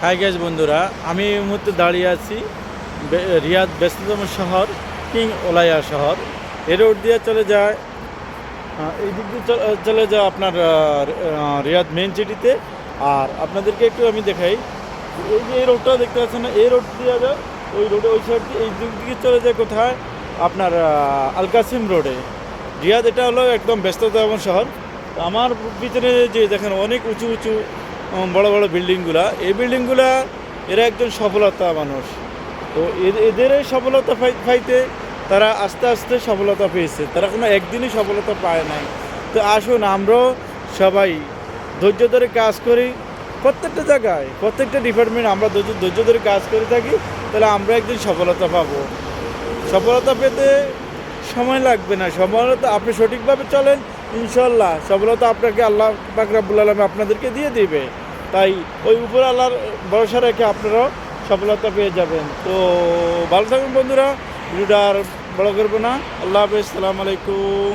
Hi guys বন্ধুরা, আমি এই মুহূর্তে দাঁড়িয়ে আছি রিয়াদ ব্যস্ততম শহর কিং ওলাইয়া শহর। এ রোড দিয়ে চলে যায়, এই দিক দিয়ে চলে যায় আপনার রিয়াদ মেন সিটিতে। আর আপনাদেরকে একটু আমি দেখাই, এই যে এই রোডটা দেখতে পাচ্ছেন না, এই রোড দিয়ে যায়, ওই রোডে ওই সাইড দিয়ে এই দিক দিকে চলে যায় কোথায়, আপনার আল কাসিম রোডে। রিয়াদ এটা হলো একদম ব্যস্ততম শহর। তো আমার পিছনে যে দেখেন অনেক উঁচু উঁচু বড় বড় বিল্ডিংগুলা, এই বিল্ডিংগুলা এরা একজন সফলতা মানুষ। তো এদের এই সফলতা পাইতে তারা আস্তে আস্তে সফলতা পেয়েছে, তারা কোনো একদিনই সফলতা পায় নাই। তো আসুন আমরাও সবাই ধৈর্য ধরে কাজ করি, প্রত্যেকটা জায়গায় প্রত্যেকটা ডিপার্টমেন্ট আমরা ধৈর্য ধরে কাজ করে থাকি, তাহলে আমরা একদিন সফলতা পাবো। সফলতা পেতে সময় লাগবে না, সফলতা আপনি সঠিকভাবে চলেন, ইনশাল্লাহ সফলতা আপনাকে আল্লাহ পাক রব্বুল আলামিন আপনাদেরকে দিয়ে দিবে। তাই ওই উপর আল্লাহর ভরসা রেখে আপনারাও সফলতা পেয়ে যাবেন। তো ভালো থাকুন বন্ধুরা, ভিডিওটা আর বড় করবো না। আল্লাহ হাফেজ, সালাম আলাইকুম।